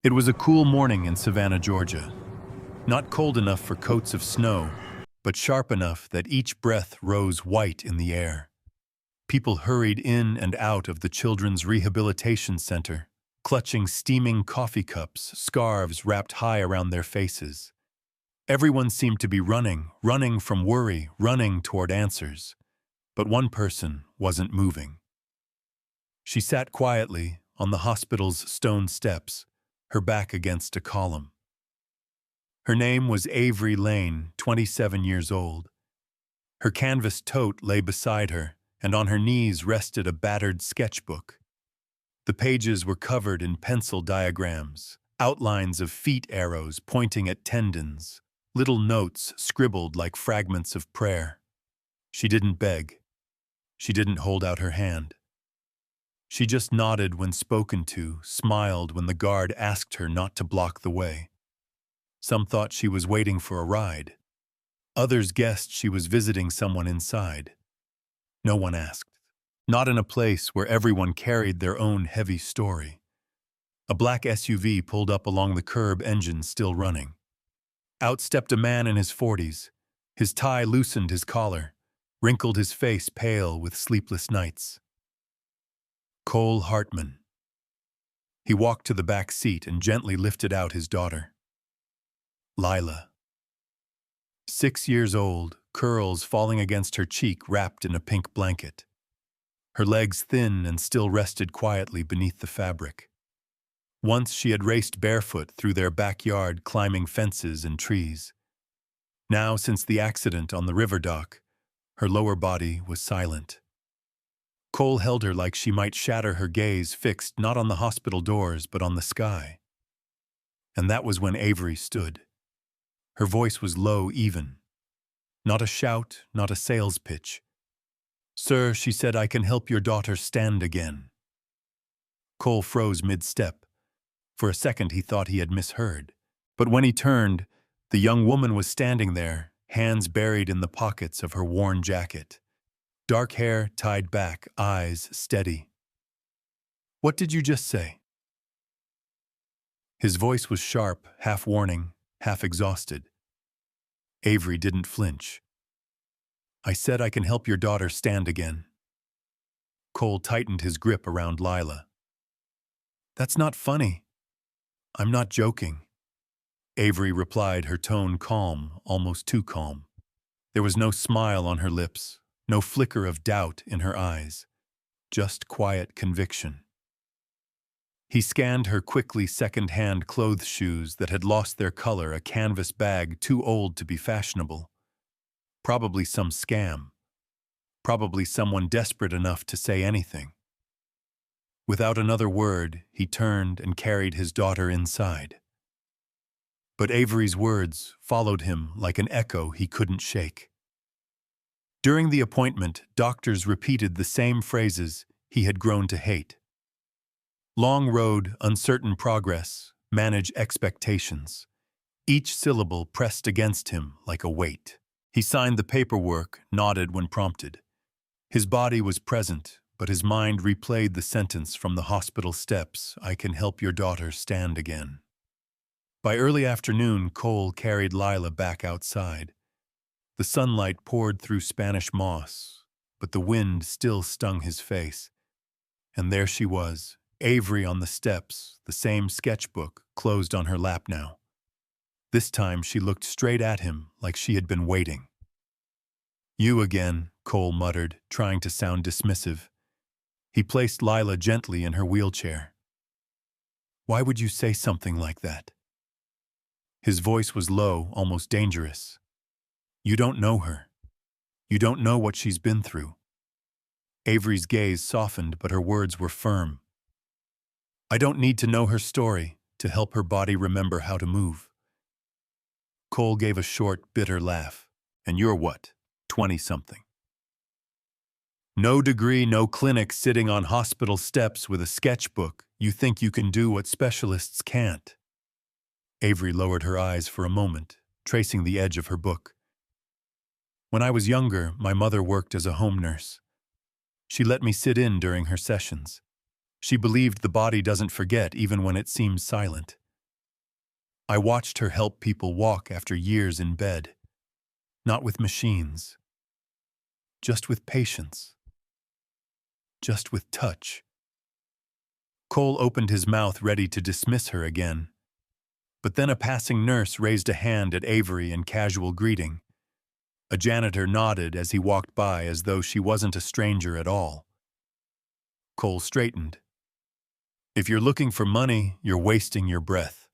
It was a cool morning in Savannah, Georgia. Not cold enough for coats of snow, but sharp enough that each breath rose white in the air. People hurried in and out of the Children's Rehabilitation Center, clutching steaming coffee cups, scarves wrapped high around their faces. Everyone seemed to be running from worry, running toward answers. But one person wasn't moving. She sat quietly on the hospital's stone steps, her back against a column. Her name was Avery Lane, 27 years old. Her canvas tote lay beside her, and on her knees rested a battered sketchbook. The pages were covered in pencil diagrams, outlines of feet arrows pointing at tendons, little notes scribbled like fragments of prayer. She didn't beg. She didn't hold out her hand. She just nodded when spoken to, smiled when the guard asked her not to block the way. Some thought she was waiting for a ride. Others guessed she was visiting someone inside. No one asked. Not in a place where everyone carried their own heavy story. A black SUV pulled up along the curb, engine still running. Out stepped a man in his 40s. His tie loosened his collar, wrinkled his face pale with sleepless nights. Cole Hartman. He walked to the back seat and gently lifted out his daughter. Lila. 6 years old, curls falling against her cheek wrapped in a pink blanket. Her legs thin and still rested quietly beneath the fabric. Once she had raced barefoot through their backyard, climbing fences and trees. Now, since the accident on the river dock, her lower body was silent. Cole held her like she might shatter, her gaze fixed not on the hospital doors but on the sky. And that was when Avery stood. Her voice was low, even. Not a shout, not a sales pitch. "Sir," she said, "I can help your daughter stand again." Cole froze mid-step. For a second he thought he had misheard. But when he turned, the young woman was standing there, hands buried in the pockets of her worn jacket. Dark hair tied back, eyes steady. "What did you just say?" His voice was sharp, half warning, half exhausted. Avery didn't flinch. "I said I can help your daughter stand again." Cole tightened his grip around Lila. "That's not funny." "I'm not joking," Avery replied, her tone calm, almost too calm. There was no smile on her lips, no flicker of doubt in her eyes, just quiet conviction. He scanned her quickly, second-hand clothes shoes that had lost their color, a canvas bag too old to be fashionable. Probably some scam. Probably someone desperate enough to say anything. Without another word, he turned and carried his daughter inside. But Avery's words followed him like an echo he couldn't shake. During the appointment, doctors repeated the same phrases he had grown to hate. Long road, uncertain progress, manage expectations. Each syllable pressed against him like a weight. He signed the paperwork, nodded when prompted. His body was present, but his mind replayed the sentence from the hospital steps, "I can help your daughter stand again." By early afternoon, Cole carried Lila back outside. The sunlight poured through Spanish moss, but the wind still stung his face. And there she was, Avery on the steps, the same sketchbook closed on her lap now. This time she looked straight at him like she had been waiting. "You again," Cole muttered, trying to sound dismissive. He placed Lila gently in her wheelchair. "Why would you say something like that?" His voice was low, almost dangerous. "You don't know her. You don't know what she's been through." Avery's gaze softened, but her words were firm. "I don't need to know her story to help her body remember how to move." Cole gave a short, bitter laugh. "And you're what, 20-something? No degree, no clinic, sitting on hospital steps with a sketchbook. You think you can do what specialists can't." Avery lowered her eyes for a moment, tracing the edge of her book. "When I was younger, my mother worked as a home nurse. She let me sit in during her sessions. She believed the body doesn't forget even when it seems silent. I watched her help people walk after years in bed, not with machines, just with patience, just with touch. Cole opened his mouth ready to dismiss her again, but then a passing nurse raised a hand at Avery in casual greeting. A janitor nodded as he walked by as though she wasn't a stranger at all. Cole straightened. If you're looking for money, you're wasting your breath.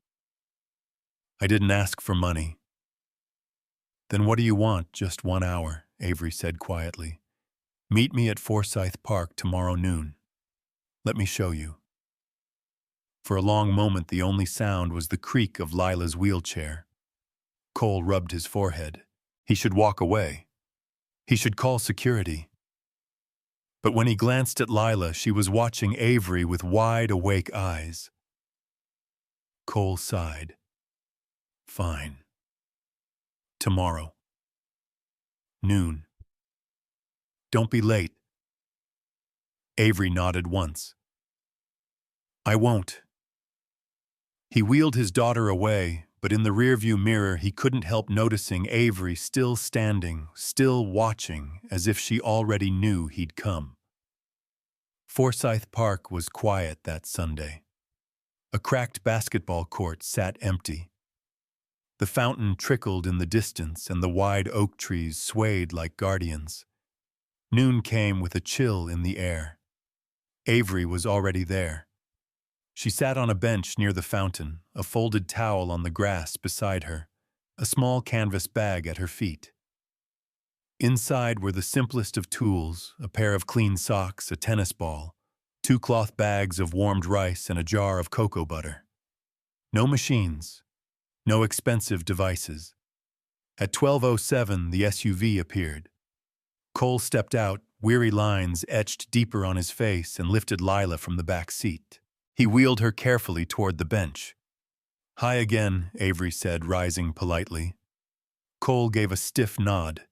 I didn't ask for money. Then what do you want, just 1 hour? Avery said quietly. Meet me at Forsyth Park tomorrow noon. Let me show you. For a long moment, the only sound was the creak of Lila's wheelchair. Cole rubbed his forehead. He should walk away. He should call security. But when he glanced at Lila, she was watching Avery with wide-awake eyes. Cole sighed. Fine. Tomorrow. Noon. Don't be late. Avery nodded once. I won't. He wheeled his daughter away, but in the rearview mirror he couldn't help noticing Avery still standing, still watching, as if she already knew he'd come. Forsyth Park was quiet that Sunday. A cracked basketball court sat empty. The fountain trickled in the distance and the wide oak trees swayed like guardians. Noon came with a chill in the air. Avery was already there. She sat on a bench near the fountain, a folded towel on the grass beside her, a small canvas bag at her feet. Inside were the simplest of tools, a pair of clean socks, a tennis ball, 2 cloth bags of warmed rice, and a jar of cocoa butter. No machines, no expensive devices. At 12:07, the SUV appeared. Cole stepped out, weary lines etched deeper on his face, and lifted Lila from the back seat. He wheeled her carefully toward the bench. Hi again, Avery said, rising politely. Cole gave a stiff nod.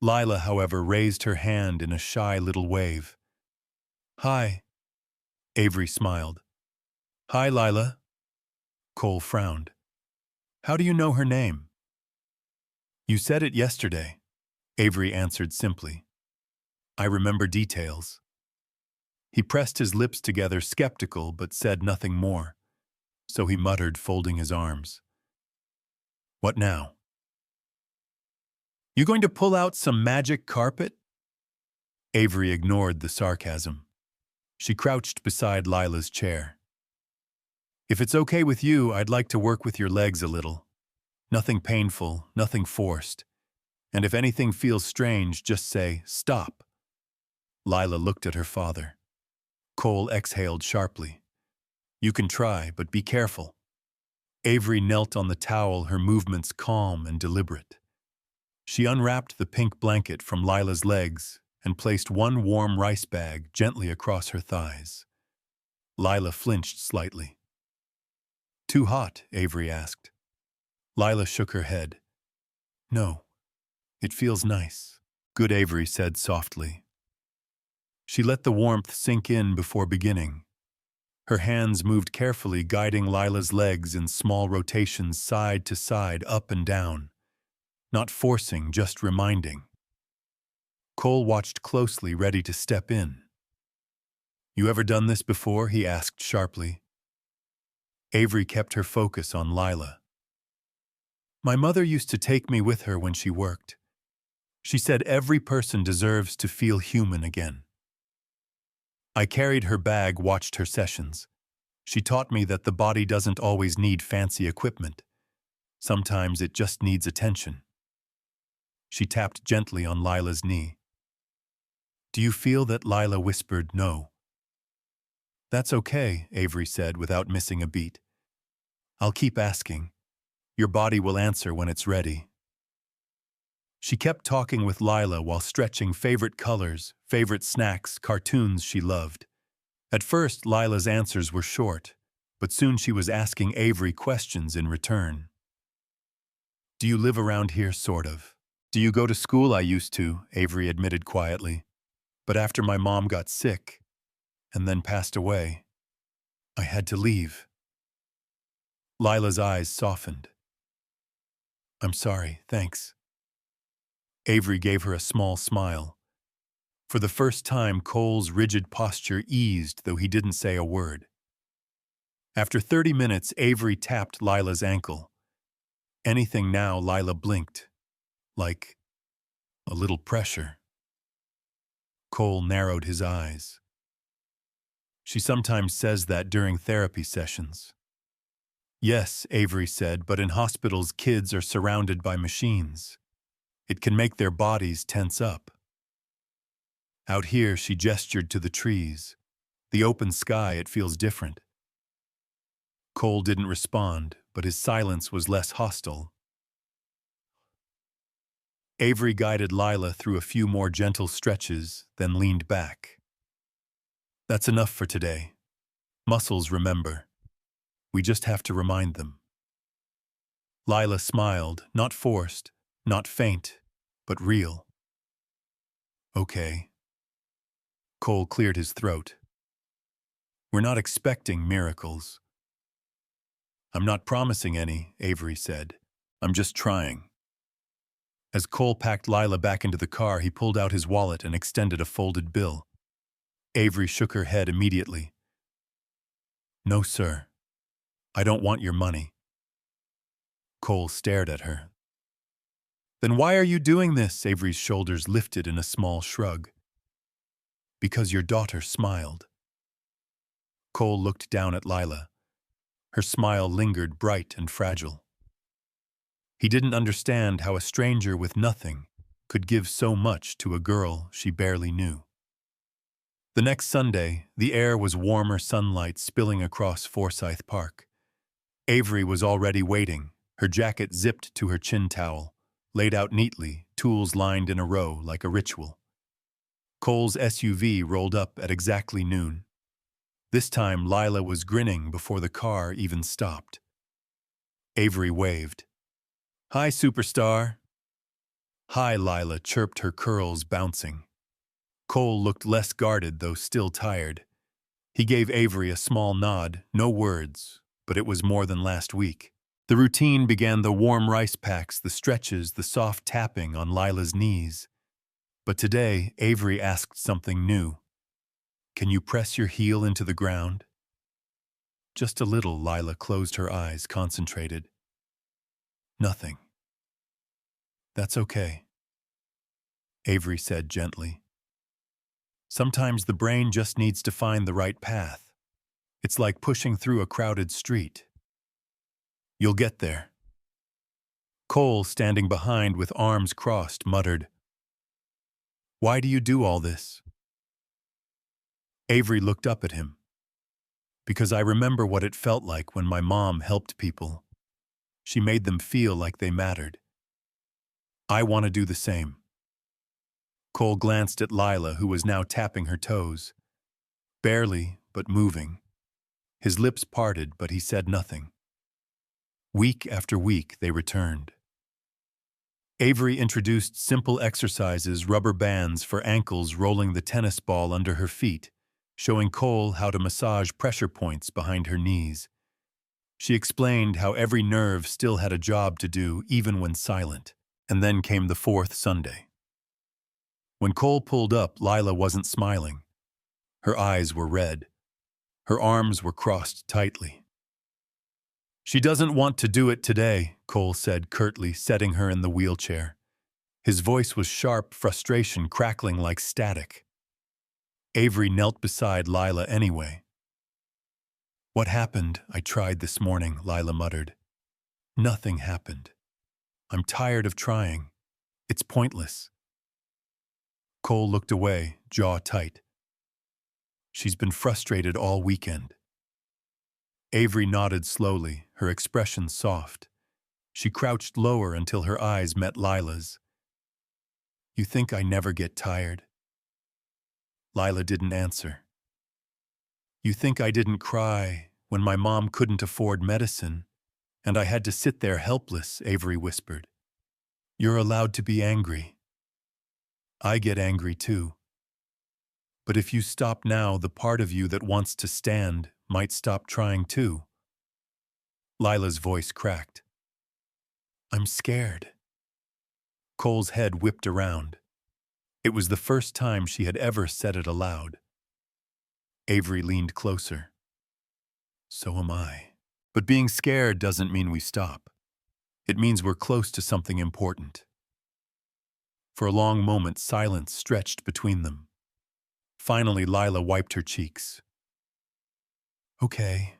Lila, however, raised her hand in a shy little wave. Hi. Avery smiled. Hi, Lila. Cole frowned. How do you know her name? You said it yesterday, Avery answered simply. I remember details. He pressed his lips together, skeptical, but said nothing more. So he muttered, folding his arms. What now? You going to pull out some magic carpet? Avery ignored the sarcasm. She crouched beside Lila's chair. If it's okay with you, I'd like to work with your legs a little. Nothing painful, nothing forced. And if anything feels strange, just say, stop. Lila looked at her father. Cole exhaled sharply. You can try, but be careful. Avery knelt on the towel, her movements calm and deliberate. She unwrapped the pink blanket from Lila's legs and placed 1 warm rice bag gently across her thighs. Lila flinched slightly. Too hot? Avery asked. Lila shook her head. No, it feels nice, good, Avery said softly. She let the warmth sink in before beginning. Her hands moved carefully, guiding Lila's legs in small rotations side to side, up and down. Not forcing, just reminding. Cole watched closely, ready to step in. You ever done this before? He asked sharply. Avery kept her focus on Lila. My mother used to take me with her when she worked. She said every person deserves to feel human again. I carried her bag, watched her sessions. She taught me that the body doesn't always need fancy equipment. Sometimes it just needs attention. She tapped gently on Lila's knee. Do you feel that? Lila whispered, no. That's okay, Avery said without missing a beat. I'll keep asking. Your body will answer when it's ready. She kept talking with Lila while stretching favorite colors, favorite snacks, cartoons she loved. At first, Lila's answers were short, but soon she was asking Avery questions in return. Do you live around here, sort of? Do you go to school? I used to, Avery admitted quietly. But after my mom got sick, and then passed away, I had to leave. Lila's eyes softened. I'm sorry, thanks. Avery gave her a small smile. For the first time, Cole's rigid posture eased, though he didn't say a word. After 30 minutes, Avery tapped Lila's ankle. Anything now, Lila blinked. Like a little pressure. Cole narrowed his eyes. She sometimes says that during therapy sessions. Yes, Avery said, but in hospitals, kids are surrounded by machines. It can make their bodies tense up. Out here, she gestured to the trees. The open sky, it feels different. Cole didn't respond, but his silence was less hostile. Avery guided Lila through a few more gentle stretches, then leaned back. That's enough for today. Muscles remember. We just have to remind them. Lila smiled, not forced, not faint, but real. Okay. Cole cleared his throat. We're not expecting miracles. I'm not promising any, Avery said. I'm just trying. As Cole packed Lila back into the car, he pulled out his wallet and extended a folded bill. Avery shook her head immediately. No, sir. I don't want your money. Cole stared at her. Then why are you doing this? Avery's shoulders lifted in a small shrug. Because your daughter smiled. Cole looked down at Lila. Her smile lingered bright and fragile. He didn't understand how a stranger with nothing could give so much to a girl she barely knew. The next Sunday, the air was warmer sunlight spilling across Forsyth Park. Avery was already waiting, her jacket zipped to her chin towel, laid out neatly, tools lined in a row like a ritual. Cole's SUV rolled up at exactly noon. This time, Lila was grinning before the car even stopped. Avery waved. Hi, superstar. Hi, Lila chirped, her curls bouncing. Cole looked less guarded, though still tired. He gave Avery a small nod, no words, but it was more than last week. The routine began: the warm rice packs, the stretches, the soft tapping on Lila's knees. But today, Avery asked something new. Can you press your heel into the ground? Just a little. Lila closed her eyes, concentrated. Nothing. That's okay, Avery said gently. Sometimes the brain just needs to find the right path. It's like pushing through a crowded street. You'll get there. Cole, standing behind with arms crossed, muttered, Why do you do all this? Avery looked up at him. Because I remember what it felt like when my mom helped people. She made them feel like they mattered. I want to do the same. Cole glanced at Lila, who was now tapping her toes. Barely, but moving. His lips parted, but he said nothing. Week after week, they returned. Avery introduced simple exercises, rubber bands for ankles, rolling the tennis ball under her feet, showing Cole how to massage pressure points behind her knees. She explained how every nerve still had a job to do, even when silent. And then came the fourth Sunday. When Cole pulled up, Lila wasn't smiling. Her eyes were red. Her arms were crossed tightly. She doesn't want to do it today, Cole said curtly, setting her in the wheelchair. His voice was sharp, frustration crackling like static. Avery knelt beside Lila anyway. What happened? I tried this morning, Lila muttered. Nothing happened. I'm tired of trying. It's pointless. Cole looked away, jaw tight. She's been frustrated all weekend. Avery nodded slowly, her expression soft. She crouched lower until her eyes met Lila's. You think I never get tired? Lila didn't answer. You think I didn't cry when my mom couldn't afford medicine and I had to sit there helpless, Avery whispered. You're allowed to be angry. I get angry too. But if you stop now, the part of you that wants to stand might stop trying too. Lila's voice cracked. I'm scared. Cole's head whipped around. It was the first time she had ever said it aloud. Avery leaned closer. So am I. But being scared doesn't mean we stop. It means we're close to something important. For a long moment, silence stretched between them. Finally, Lila wiped her cheeks. Okay,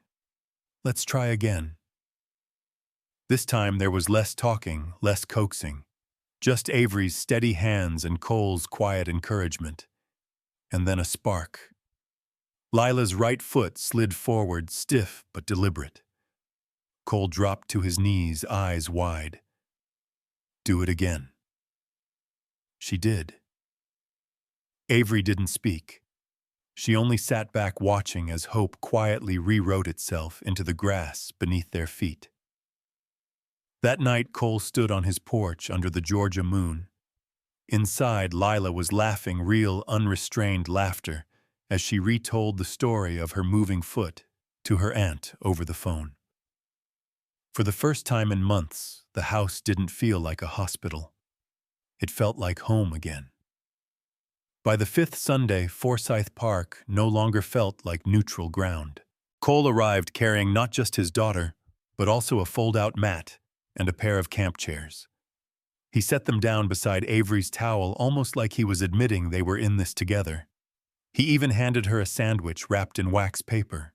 let's try again. This time there was less talking, less coaxing. Just Avery's steady hands and Cole's quiet encouragement. And then a spark. Lila's right foot slid forward, stiff but deliberate. Cole dropped to his knees, eyes wide. Do it again. She did. Avery didn't speak. She only sat back watching as hope quietly rewrote itself into the grass beneath their feet. That night, Cole stood on his porch under the Georgia moon. Inside, Lila was laughing real, unrestrained laughter as she retold the story of her moving foot to her aunt over the phone. For the first time in months, the house didn't feel like a hospital. It felt like home again. By the fifth Sunday, Forsyth Park no longer felt like neutral ground. Cole arrived carrying not just his daughter, but also a fold-out mat and a pair of camp chairs. He set them down beside Avery's towel almost like he was admitting they were in this together. He even handed her a sandwich wrapped in wax paper.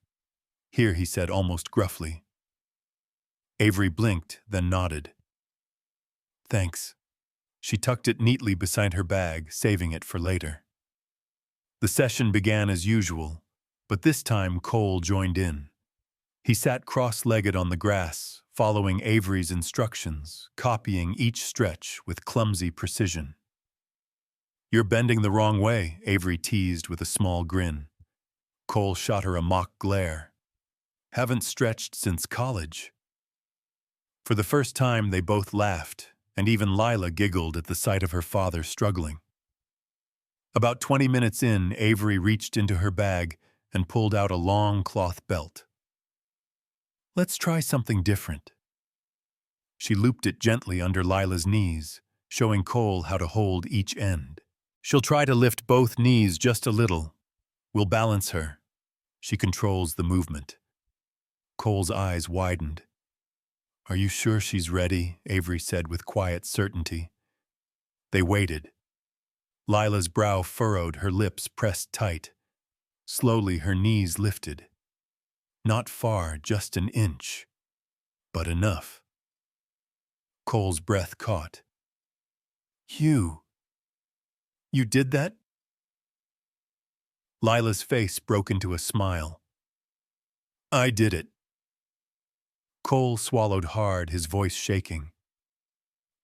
Here, he said almost gruffly. Avery blinked, then nodded. Thanks. She tucked it neatly beside her bag, saving it for later. The session began as usual, but this time Cole joined in. He sat cross-legged on the grass, following Avery's instructions, copying each stretch with clumsy precision. You're bending the wrong way, Avery teased with a small grin. Cole shot her a mock glare. Haven't stretched since college. For the first time, they both laughed, and even Lila giggled at the sight of her father struggling. About 20 minutes in, Avery reached into her bag and pulled out a long cloth belt. Let's try something different. She looped it gently under Lila's knees, showing Cole how to hold each end. She'll try to lift both knees just a little. We'll balance her. She controls the movement. Cole's eyes widened. Are you sure she's ready? Avery said with quiet certainty. They waited. Lila's brow furrowed, her lips pressed tight. Slowly, her knees lifted. Not far, just an inch. But enough. Cole's breath caught. You did that? Lila's face broke into a smile. I did it. Cole swallowed hard, his voice shaking.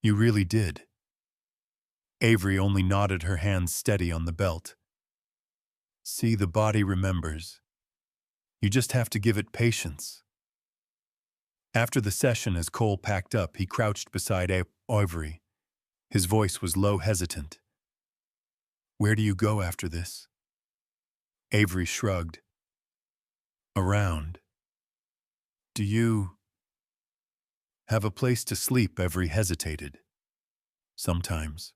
You really did. Avery only nodded, her hands steady on the belt. See, the body remembers. You just have to give it patience. After the session, as Cole packed up, he crouched beside Avery. His voice was low, hesitant. Where do you go after this? Avery shrugged. Around. Do you have a place to sleep? Avery hesitated. Sometimes.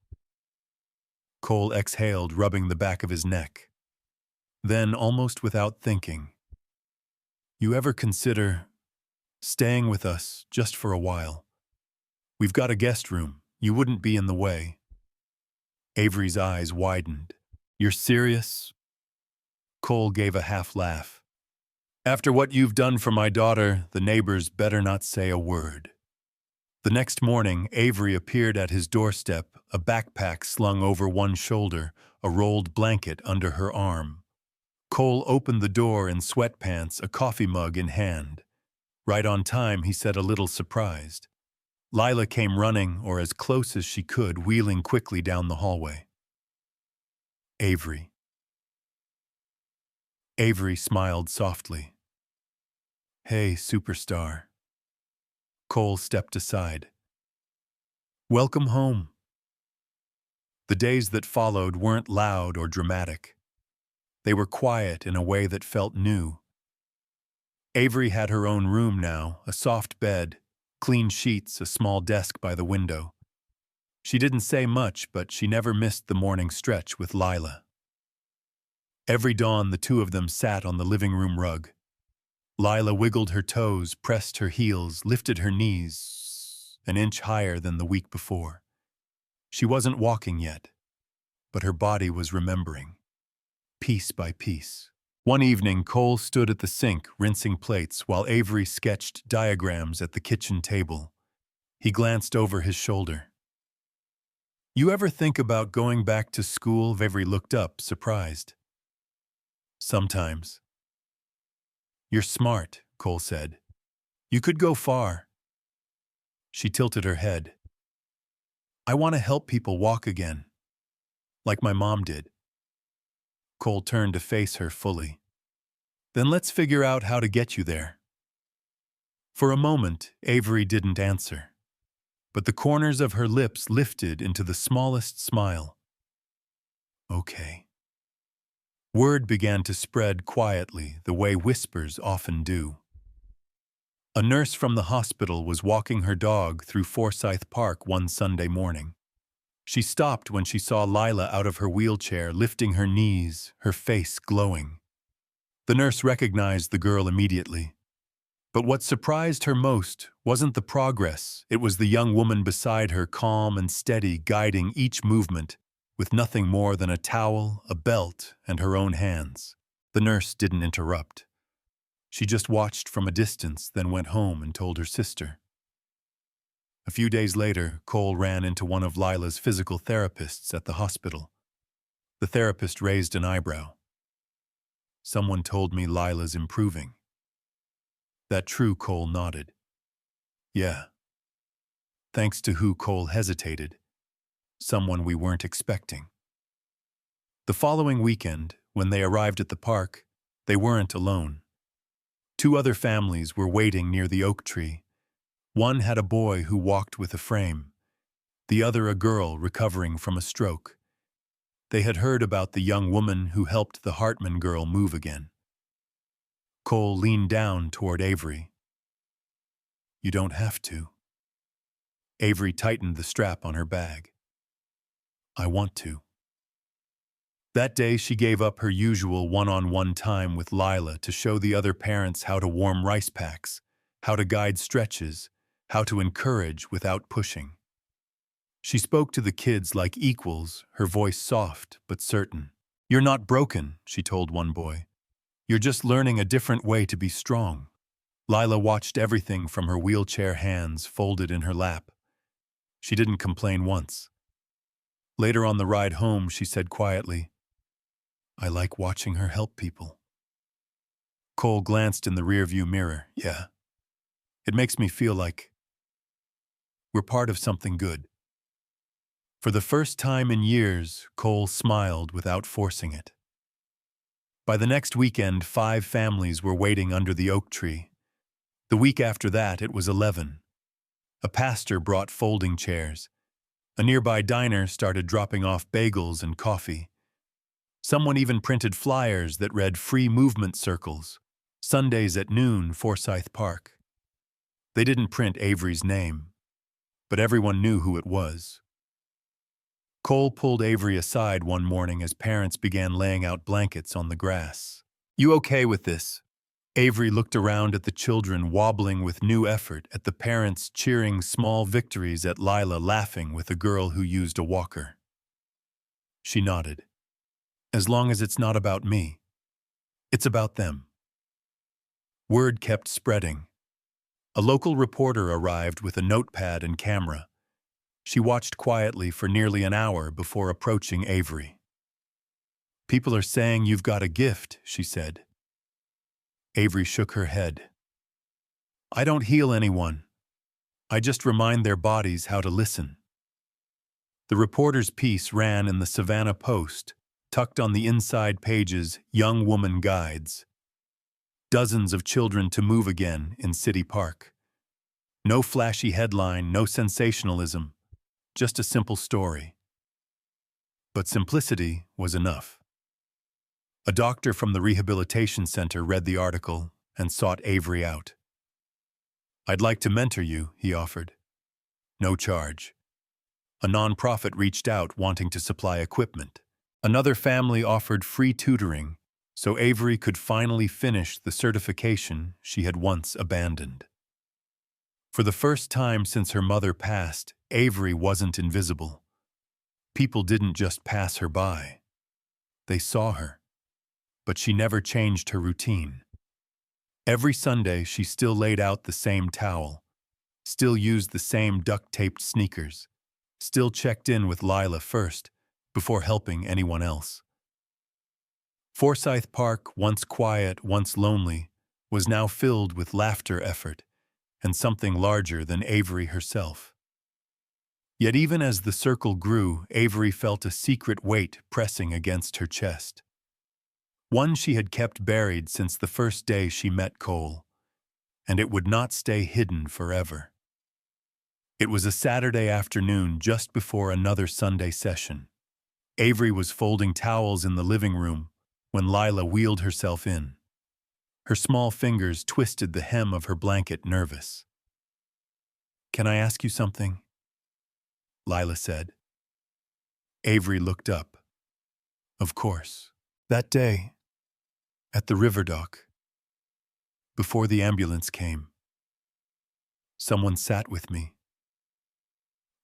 Cole exhaled, rubbing the back of his neck. Then, almost without thinking, you ever consider staying with us just for a while? We've got a guest room. You wouldn't be in the way. Avery's eyes widened. You're serious? Cole gave a half laugh. After what you've done for my daughter, the neighbors better not say a word. The next morning, Avery appeared at his doorstep, a backpack slung over one shoulder, a rolled blanket under her arm. Cole opened the door in sweatpants, a coffee mug in hand. Right on time, he said, a little surprised. Lila came running, or as close as she could, wheeling quickly down the hallway. Avery. Avery smiled softly. Hey, superstar. Cole stepped aside. Welcome home. The days that followed weren't loud or dramatic. They were quiet in a way that felt new. Avery had her own room now, a soft bed, clean sheets, a small desk by the window. She didn't say much, but she never missed the morning stretch with Lila. Every dawn, the two of them sat on the living room rug. Lila wiggled her toes, pressed her heels, lifted her knees an inch higher than the week before. She wasn't walking yet, but her body was remembering, piece by piece. One evening, Cole stood at the sink, rinsing plates, while Avery sketched diagrams at the kitchen table. He glanced over his shoulder. "You ever think about going back to school?" Avery looked up, surprised. "Sometimes." "You're smart," Cole said. "You could go far." She tilted her head. "I want to help people walk again, like my mom did." Cole turned to face her fully. "Then let's figure out how to get you there." For a moment, Avery didn't answer, but the corners of her lips lifted into the smallest smile. "Okay." Word began to spread quietly, the way whispers often do. A nurse from the hospital was walking her dog through Forsyth Park one Sunday morning. She stopped when she saw Lila out of her wheelchair, lifting her knees, her face glowing. The nurse recognized the girl immediately. But what surprised her most wasn't the progress. It was the young woman beside her, calm and steady, guiding each movement, with nothing more than a towel, a belt, and her own hands. The nurse didn't interrupt. She just watched from a distance, then went home and told her sister. A few days later, Cole ran into one of Lila's physical therapists at the hospital. The therapist raised an eyebrow. "Someone told me Lila's improving." "That true?" Cole nodded. "Yeah." Thanks to who? Cole hesitated. "Someone we weren't expecting." The following weekend, when they arrived at the park, they weren't alone. Two other families were waiting near the oak tree. One had a boy who walked with a frame, the other a girl recovering from a stroke. They had heard about the young woman who helped the Hartman girl move again. Cole leaned down toward Avery. "You don't have to." Avery tightened the strap on her bag. "I want to." That day, she gave up her usual one-on-one time with Lila to show the other parents how to warm rice packs, how to guide stretches, how to encourage without pushing. She spoke to the kids like equals, her voice soft but certain. "You're not broken," she told one boy. "You're just learning a different way to be strong." Lila watched everything from her wheelchair hands folded in her lap. She didn't complain once. Later on the ride home, she said quietly, "I like watching her help people." Cole glanced in the rearview mirror. "Yeah. It makes me feel like we're part of something good." For the first time in years, Cole smiled without forcing it. By the next weekend, 5 families were waiting under the oak tree. The week after that, it was 11. A pastor brought folding chairs. A nearby diner started dropping off bagels and coffee. Someone even printed flyers that read "Free Movement Circles, Sundays at noon, Forsyth Park." They didn't print Avery's name, but everyone knew who it was. Cole pulled Avery aside one morning as parents began laying out blankets on the grass. "You okay with this?" Avery looked around at the children wobbling with new effort, at the parents cheering small victories, at Lila laughing with a girl who used a walker. She nodded. "As long as it's not about me. It's about them." Word kept spreading. A local reporter arrived with a notepad and camera. She watched quietly for nearly an hour before approaching Avery. "People are saying you've got a gift," she said. Avery shook her head. "I don't heal anyone. I just remind their bodies how to listen." The reporter's piece ran in the Savannah Post, tucked on the inside pages, "Young Woman Guides." Dozens of children to move again in City Park. No flashy headline, no sensationalism, just a simple story. But simplicity was enough. A doctor from the rehabilitation center read the article, and sought Avery out. "I'd like to mentor you," he offered. "No charge." A nonprofit reached out wanting to supply equipment. Another family offered free tutoring, so Avery could finally finish the certification she had once abandoned. For the first time since her mother passed, Avery wasn't invisible. People didn't just pass her by. They saw her. But she never changed her routine. Every Sunday, she still laid out the same towel, still used the same duct-taped sneakers, still checked in with Lila first, before helping anyone else. Forsyth Park, once quiet, once lonely, was now filled with laughter, effort, and something larger than Avery herself. Yet even as the circle grew, Avery felt a secret weight pressing against her chest. One she had kept buried since the first day she met Cole, and it would not stay hidden forever. It was a Saturday afternoon just before another Sunday session. Avery was folding towels in the living room when Lila wheeled herself in. Her small fingers twisted the hem of her blanket, nervous. "Can I ask you something?" Lila said. Avery looked up. "Of course. That day, at the river dock, before the ambulance came, someone sat with me."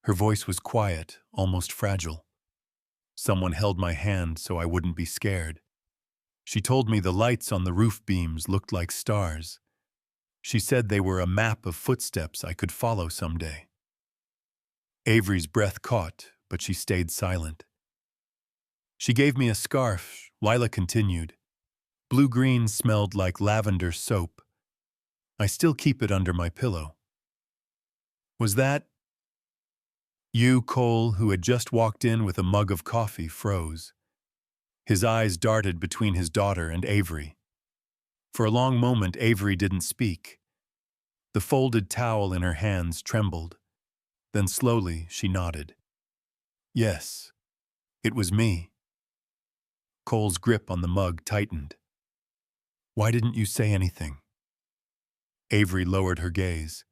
Her voice was quiet, almost fragile. "Someone held my hand so I wouldn't be scared. She told me the lights on the roof beams looked like stars. She said they were a map of footsteps I could follow someday." Avery's breath caught, but she stayed silent. "She gave me a scarf," Lila continued. "Blue-green, smelled like lavender soap. I still keep it under my pillow." "Was that—" You, Cole, who had just walked in with a mug of coffee, froze. His eyes darted between his daughter and Avery. For a long moment, Avery didn't speak. The folded towel in her hands trembled. Then slowly she nodded. "Yes, it was me." Cole's grip on the mug tightened. "Why didn't you say anything?" Avery lowered her gaze.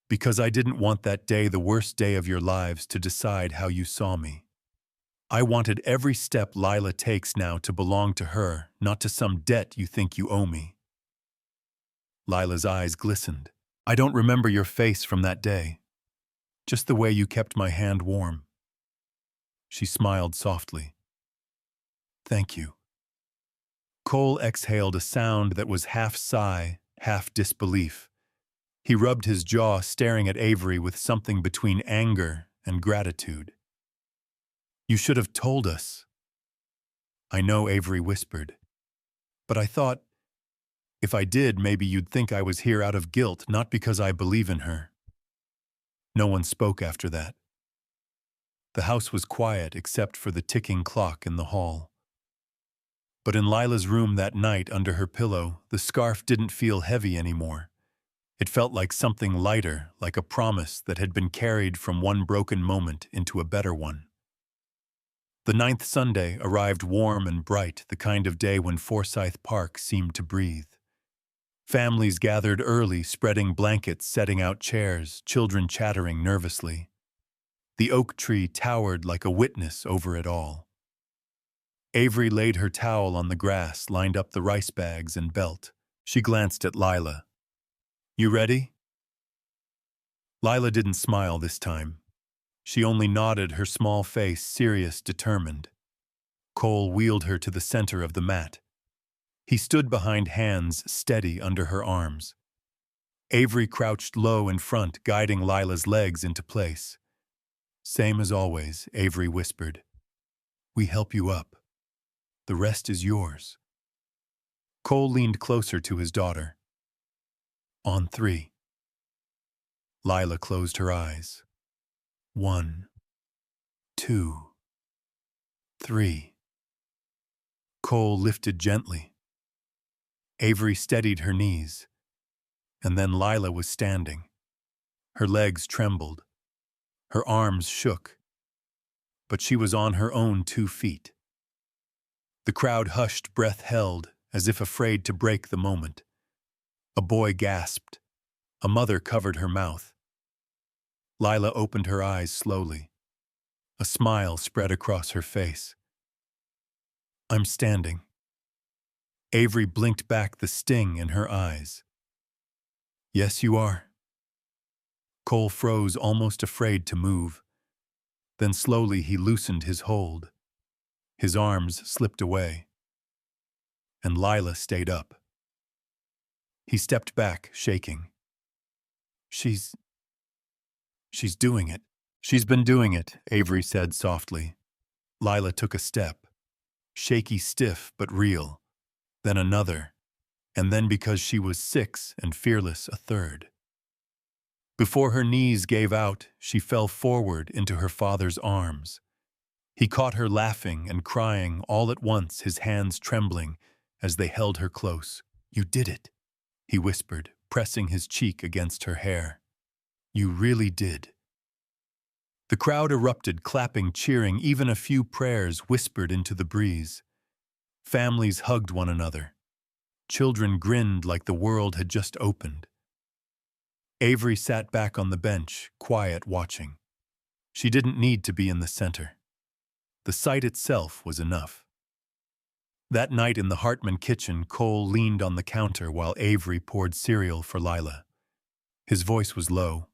"Because I didn't want that day, the worst day of your lives, to decide how you saw me. I wanted every step Lila takes now to belong to her, not to some debt you think you owe me." Lila's eyes glistened. "I don't remember your face from that day. Just the way you kept my hand warm." She smiled softly. "Thank you." Cole exhaled a sound that was half sigh, half disbelief. He rubbed his jaw, staring at Avery with something between anger and gratitude. "You should have told us." "I know," Avery whispered. "But I thought, if I did, maybe you'd think I was here out of guilt, not because I believe in her." No one spoke after that. The house was quiet except for the ticking clock in the hall. But in Lila's room that night, under her pillow, the scarf didn't feel heavy anymore. It felt like something lighter, like a promise that had been carried from one broken moment into a better one. The 9th Sunday arrived warm and bright, the kind of day when Forsyth Park seemed to breathe. Families gathered early, spreading blankets, setting out chairs, children chattering nervously. The oak tree towered like a witness over it all. Avery laid her towel on the grass, lined up the rice bags and belt. She glanced at Lila. "You ready?" Lila didn't smile this time. She only nodded, her small face serious, determined. Cole wheeled her to the center of the mat. He stood behind, hands steady under her arms. Avery crouched low in front, guiding Lila's legs into place. "Same as always," Avery whispered. "We help you up. The rest is yours." Cole leaned closer to his daughter. "On 3. Lila closed her eyes. 1, 2, 3. Cole lifted gently. Avery steadied her knees, and then Lila was standing. Her legs trembled. Her arms shook. But she was on her own 2 feet. The crowd hushed, breath held, as if afraid to break the moment. A boy gasped. A mother covered her mouth. Lila opened her eyes slowly. A smile spread across her face. I'm standing. Avery blinked back the sting in her eyes. Yes, you are. Cole froze, almost afraid to move. Then slowly he loosened his hold. His arms slipped away. And Lila stayed up. He stepped back, shaking. She's doing it. She's been doing it, Avery said softly. Lila took a step. Shaky, stiff, but real. Then another. And then, because she was 6 and fearless, a third. Before her knees gave out, she fell forward into her father's arms. He caught her laughing and crying all at once, his hands trembling as they held her close. You did it, he whispered, pressing his cheek against her hair. You really did. The crowd erupted, clapping, cheering, even a few prayers whispered into the breeze. Families hugged one another. Children grinned like the world had just opened. Avery sat back on the bench, quiet, watching. She didn't need to be in the center. The sight itself was enough. That night in the Hartman kitchen, Cole leaned on the counter while Avery poured cereal for Lila. His voice was low.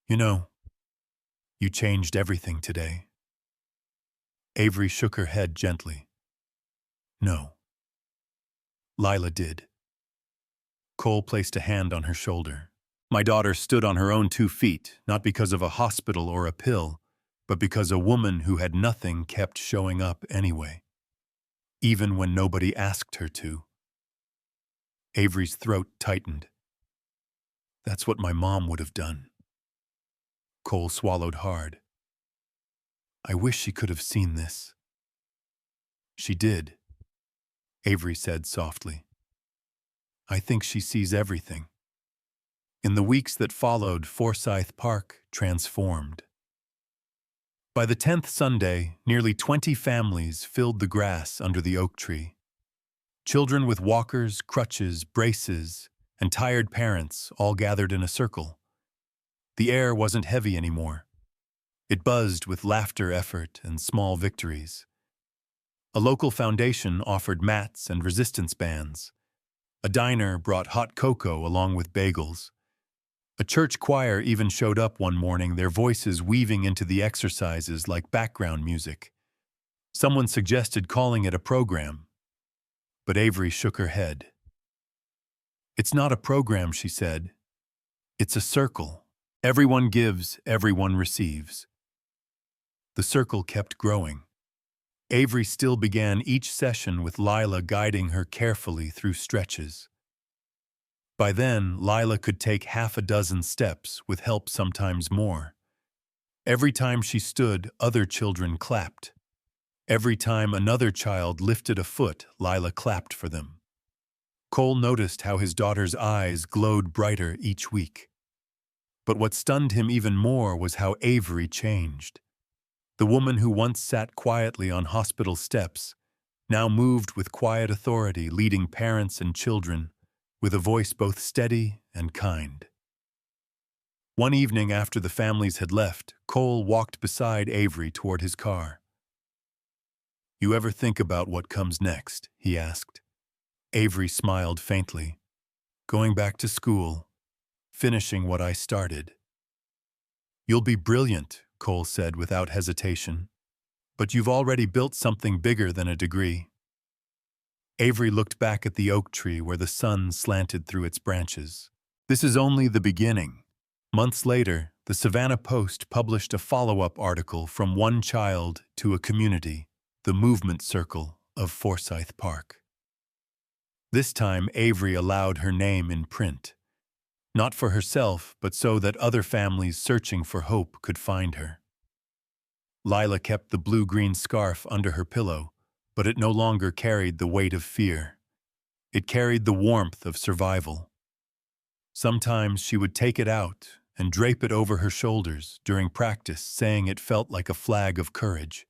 You know, you changed everything today. Avery shook her head gently. No. Lila did. Cole placed a hand on her shoulder. My daughter stood on her own 2 feet, not because of a hospital or a pill, but because a woman who had nothing kept showing up anyway, even when nobody asked her to. Avery's throat tightened. That's what my mom would have done. Cole swallowed hard. I wish she could have seen this. She did, Avery said softly. I think she sees everything. In the weeks that followed, Forsyth Park transformed. By the 10th Sunday, nearly 20 families filled the grass under the oak tree. Children with walkers, crutches, braces, and tired parents all gathered in a circle. The air wasn't heavy anymore. It buzzed with laughter, effort, and small victories. A local foundation offered mats and resistance bands. A diner brought hot cocoa along with bagels. A church choir even showed up one morning, their voices weaving into the exercises like background music. Someone suggested calling it a program, but Avery shook her head. It's not a program, she said. It's a circle. Everyone gives, everyone receives. The circle kept growing. Avery still began each session with Lila guiding her carefully through stretches. By then, Lila could take half a dozen steps, with help sometimes more. Every time she stood, other children clapped. Every time another child lifted a foot, Lila clapped for them. Cole noticed how his daughter's eyes glowed brighter each week. But what stunned him even more was how Avery changed. The woman who once sat quietly on hospital steps now moved with quiet authority, leading parents and children, with a voice both steady and kind. One evening after the families had left, Cole walked beside Avery toward his car. You ever think about what comes next? He asked. Avery smiled faintly. Going back to school, finishing what I started. You'll be brilliant, Cole said without hesitation. But you've already built something bigger than a degree. Avery looked back at the oak tree where the sun slanted through its branches. This is only the beginning. Months later, the Savannah Post published a follow-up article from one child to a community, the movement circle of Forsyth Park. This time, Avery allowed her name in print. Not for herself, but so that other families searching for hope could find her. Lila kept the blue-green scarf under her pillow, but it no longer carried the weight of fear. It carried the warmth of survival. Sometimes she would take it out and drape it over her shoulders during practice, saying it felt like a flag of courage.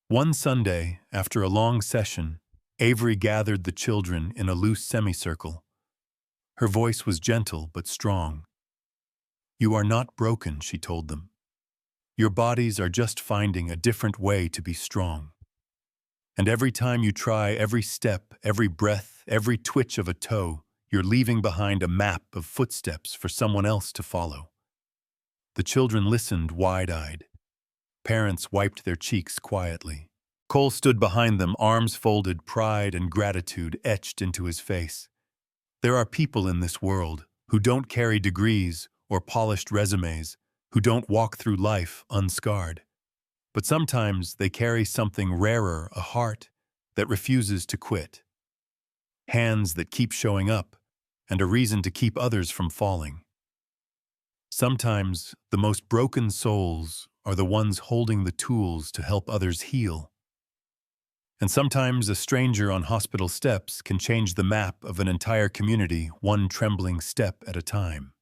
One Sunday, after a long session, Avery gathered the children in a loose semicircle. Her voice was gentle but strong. "You are not broken," she told them. "Your bodies are just finding a different way to be strong. And every time you try, every step, every breath, every twitch of a toe, you're leaving behind a map of footsteps for someone else to follow." The children listened wide-eyed. Parents wiped their cheeks quietly. Cole stood behind them, arms folded, pride and gratitude etched into his face. There are people in this world who don't carry degrees or polished resumes, who don't walk through life unscarred. But sometimes they carry something rarer, a heart that refuses to quit, hands that keep showing up, and a reason to keep others from falling. Sometimes the most broken souls are the ones holding the tools to help others heal. And sometimes a stranger on hospital steps can change the map of an entire community, one trembling step at a time.